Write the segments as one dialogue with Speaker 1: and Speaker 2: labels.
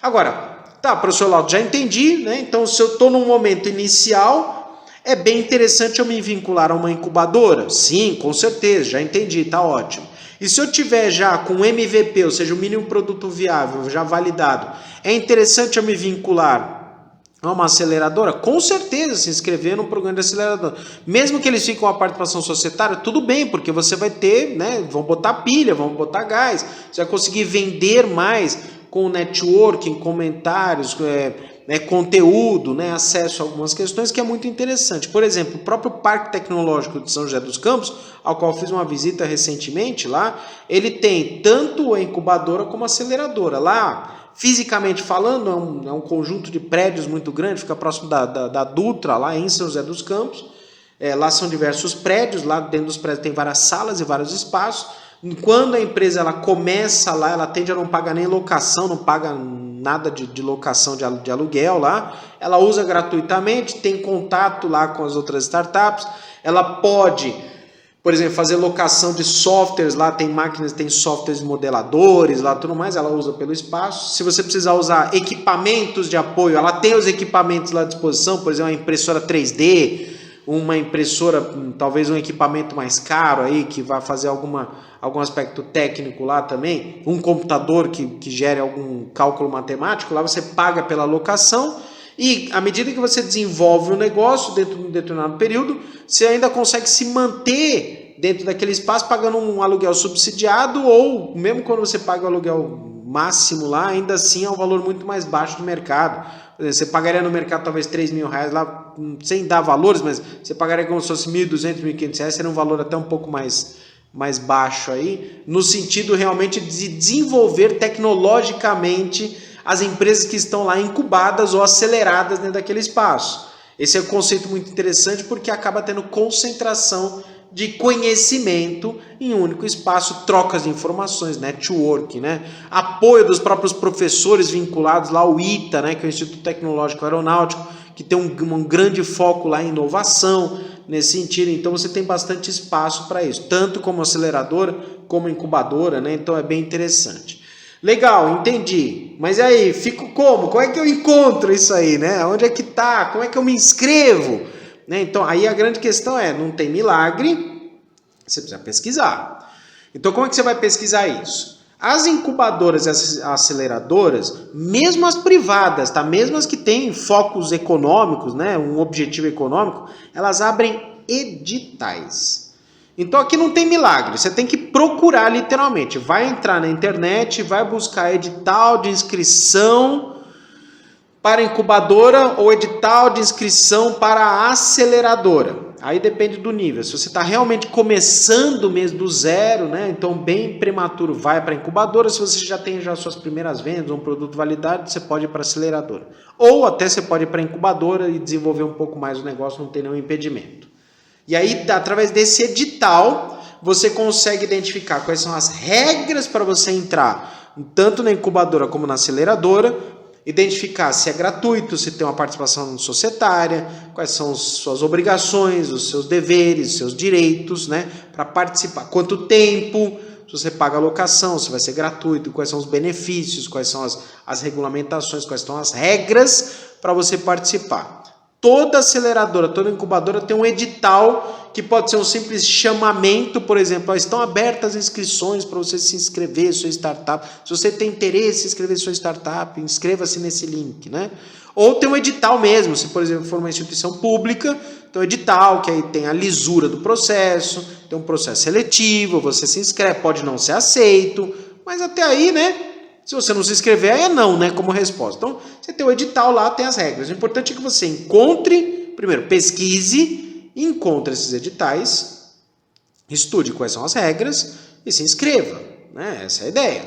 Speaker 1: Agora, tá, professor Laudo, já entendi, né? Então, se eu estou num momento inicial, é bem interessante eu me vincular a uma incubadora? Sim, com certeza, já entendi, tá ótimo. E se eu tiver já com MVP, ou seja, o mínimo produto viável já validado, é interessante eu me vincular a uma aceleradora? Com certeza, se inscrever no programa de aceleradora. Mesmo que eles fiquem com a participação societária, tudo bem, porque você vai ter, né, vão botar pilha, vão botar gás, você vai conseguir vender mais com networking, comentários, conteúdo, né, acesso a algumas questões, que é muito interessante. Por exemplo, o próprio Parque Tecnológico de São José dos Campos, ao qual fiz uma visita recentemente lá, ele tem tanto a incubadora como a aceleradora. Lá, fisicamente falando, é um conjunto de prédios muito grande, fica próximo da Dutra, lá em São José dos Campos. Lá são diversos prédios, lá dentro dos prédios tem várias salas e vários espaços. Quando a empresa ela começa lá, ela tende a não pagar nem locação, não paga nada de locação de aluguel lá, ela usa gratuitamente, tem contato lá com as outras startups, ela pode, por exemplo, fazer locação de softwares, lá tem máquinas, tem softwares modeladores, lá tudo mais, ela usa pelo espaço. Se você precisar usar equipamentos de apoio, ela tem os equipamentos lá à disposição, por exemplo, uma impressora 3D, uma impressora, talvez um equipamento mais caro aí, que vai fazer algum aspecto técnico lá também, um computador que gere algum cálculo matemático, lá você paga pela locação e à medida que você desenvolve o negócio dentro de um determinado período, você ainda consegue se manter dentro daquele espaço pagando um aluguel subsidiado ou mesmo quando você paga o aluguel máximo lá, ainda assim é um valor muito mais baixo do mercado. Você pagaria no mercado talvez R$3.000 lá, sem dar valores, mas você pagaria como se fosse R$1.200, R$1.500, seria um valor até um pouco mais baixo aí, no sentido realmente de desenvolver tecnologicamente as empresas que estão lá incubadas ou aceleradas dentro daquele espaço. Esse é um conceito muito interessante porque acaba tendo concentração de conhecimento em um único espaço, trocas de informações, network, né? Apoio dos próprios professores vinculados lá ao ITA, né? Que é o Instituto Tecnológico Aeronáutico, que tem um grande foco lá em inovação nesse sentido. Então você tem bastante espaço para isso, tanto como aceleradora como incubadora, né? Então é bem interessante. Legal, entendi. Mas e aí, fico como? Como é que eu encontro isso aí, né? Onde é que tá? Como é que eu me inscrevo? Né? Então, aí a grande questão é, não tem milagre, você precisa pesquisar. Então, como é que você vai pesquisar isso? As incubadoras e as aceleradoras, mesmo as privadas, tá? Mesmo as que têm focos econômicos, né? Um objetivo econômico, elas abrem editais. Então aqui não tem milagre, você tem que procurar literalmente, vai entrar na internet, vai buscar edital de inscrição para incubadora ou edital de inscrição para a aceleradora. Aí depende do nível. Se você está realmente começando mesmo do zero, né? Então bem prematuro, vai para a incubadora. Se você já tem suas primeiras vendas, um produto validado, você pode ir para a aceleradora. Ou até você pode ir para a incubadora e desenvolver um pouco mais o negócio, não tem nenhum impedimento. E aí, através desse edital, você consegue identificar quais são as regras para você entrar, tanto na incubadora como na aceleradora, identificar se é gratuito, se tem uma participação societária, quais são as suas obrigações, os seus deveres, os seus direitos, né, para participar, quanto tempo, se você paga a locação, se vai ser gratuito, quais são os benefícios, quais são as regulamentações, quais são as regras para você participar. Toda aceleradora, toda incubadora tem um edital que pode ser um simples chamamento, por exemplo, estão abertas inscrições para você se inscrever sua startup. Se você tem interesse em inscrever sua startup, inscreva-se nesse link, né? Ou tem um edital mesmo, se por exemplo for uma instituição pública, tem um edital que aí tem a lisura do processo, tem um processo seletivo, você se inscreve, pode não ser aceito, mas até aí, né? Se você não se inscrever, aí é não, né? Como resposta. Então, você tem o edital lá, tem as regras. O importante é que você encontre, primeiro, pesquise, encontre esses editais, estude quais são as regras e se inscreva, né? Essa é a ideia.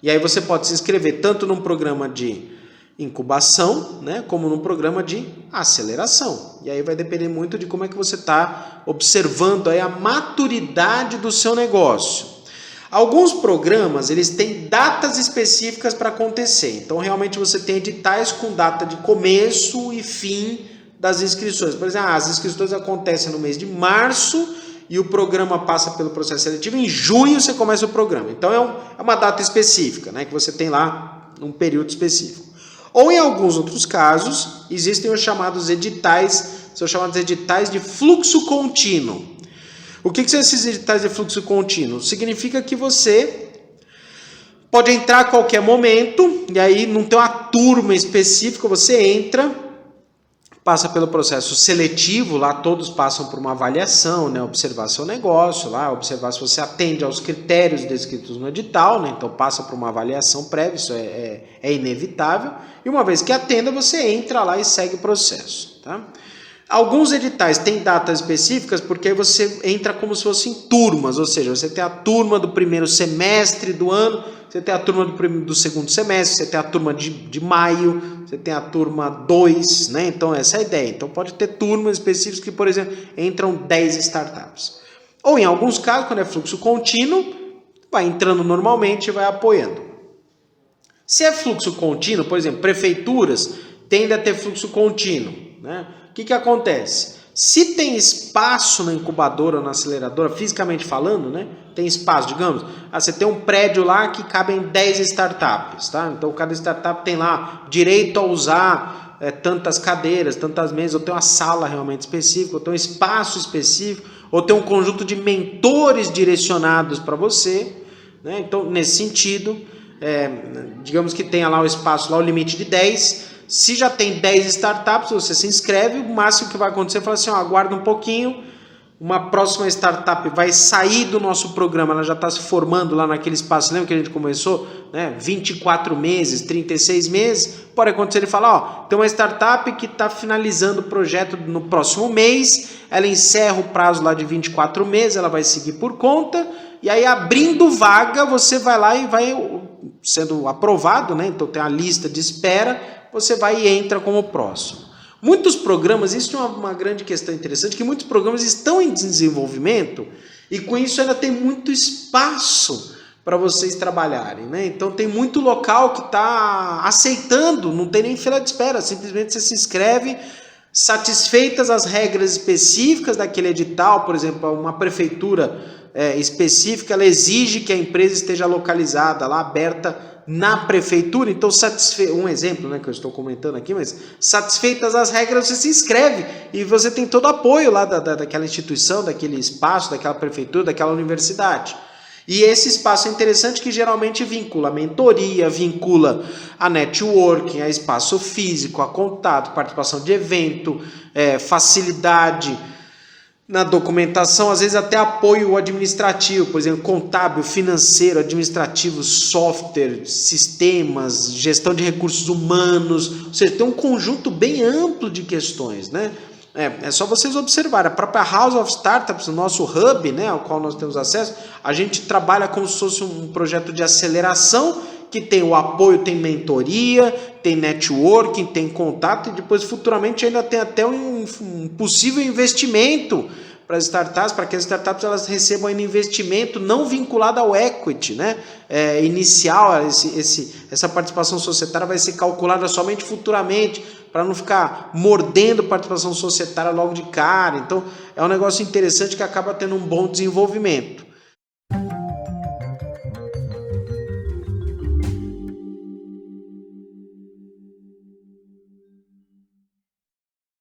Speaker 1: E aí você pode se inscrever tanto num programa de incubação, né? Como num programa de aceleração. E aí vai depender muito de como é que você está observando aí a maturidade do seu negócio. Alguns programas, eles têm datas específicas para acontecer. Então, realmente, você tem editais com data de começo e fim das inscrições. Por exemplo, as inscrições acontecem no mês de março e o programa passa pelo processo seletivo. Em junho, você começa o programa. Então, é uma data específica, né, que você tem lá um período específico. Ou em alguns outros casos, existem os chamados editais, são chamados editais de fluxo contínuo. O que são esses editais de fluxo contínuo? Significa que você pode entrar a qualquer momento, e aí não tem uma turma específica, você entra, passa pelo processo seletivo, lá todos passam por uma avaliação, né? Observar seu negócio, lá, observar se você atende aos critérios descritos no edital, né? Então passa por uma avaliação prévia, isso é inevitável, e uma vez que atenda, você entra lá e segue o processo, tá? Alguns editais têm datas específicas porque aí você entra como se fossem turmas, ou seja, você tem a turma do primeiro semestre do ano, você tem a turma do segundo semestre, você tem a turma de maio, você tem a turma 2, né? Então essa é a ideia. Então pode ter turmas específicas que, por exemplo, entram 10 startups. Ou em alguns casos, quando é fluxo contínuo, vai entrando normalmente e vai apoiando. Se é fluxo contínuo, por exemplo, prefeituras tendem a ter fluxo contínuo, né? O que acontece? Se tem espaço na incubadora ou na aceleradora, fisicamente falando, né? Tem espaço, digamos, você tem um prédio lá que cabem 10 startups, tá? Então cada startup tem lá direito a usar tantas cadeiras, tantas mesas, ou tem uma sala realmente específica, ou tem um espaço específico, ou tem um conjunto de mentores direcionados para você, né? Então, nesse sentido, digamos que tenha lá o espaço, lá o limite de 10. Se já tem 10 startups, você se inscreve, o máximo que vai acontecer é falar assim, aguarda um pouquinho, uma próxima startup vai sair do nosso programa, ela já está se formando lá naquele espaço, lembra que a gente começou? 24 meses, 36 meses, pode acontecer ele falar, tem uma startup que está finalizando o projeto no próximo mês, ela encerra o prazo lá de 24 meses, ela vai seguir por conta, e aí abrindo vaga, você vai lá e vai sendo aprovado, né? Então tem a lista de espera, você vai e entra como próximo. Muitos programas, isso é uma grande questão interessante, que muitos programas estão em desenvolvimento e com isso ainda tem muito espaço para vocês trabalharem, né? Então tem muito local que está aceitando, não tem nem fila de espera, simplesmente você se inscreve, satisfeitas as regras específicas daquele edital, por exemplo, uma prefeitura específica, ela exige que a empresa esteja localizada lá, aberta na prefeitura, então um exemplo, né, que eu estou comentando aqui, mas satisfeitas as regras, você se inscreve e você tem todo o apoio lá daquela instituição, daquele espaço, daquela prefeitura, daquela universidade. E esse espaço é interessante que geralmente vincula a mentoria, vincula a networking, a espaço físico, a contato, participação de evento, facilidade na documentação, às vezes até apoio administrativo, por exemplo, contábil, financeiro, administrativo, software, sistemas, gestão de recursos humanos, ou seja, tem um conjunto bem amplo de questões, né? É só vocês observarem, a própria House of Startups, o nosso hub, né, ao qual nós temos acesso, a gente trabalha como se fosse um projeto de aceleração, que tem o apoio, tem mentoria, tem networking, tem contato e depois futuramente ainda tem até um possível investimento para as startups, para que as startups elas recebam ainda investimento não vinculado ao equity, né? Inicial, essa participação societária vai ser calculada somente futuramente, para não ficar mordendo participação societária logo de cara. Então é um negócio interessante que acaba tendo um bom desenvolvimento.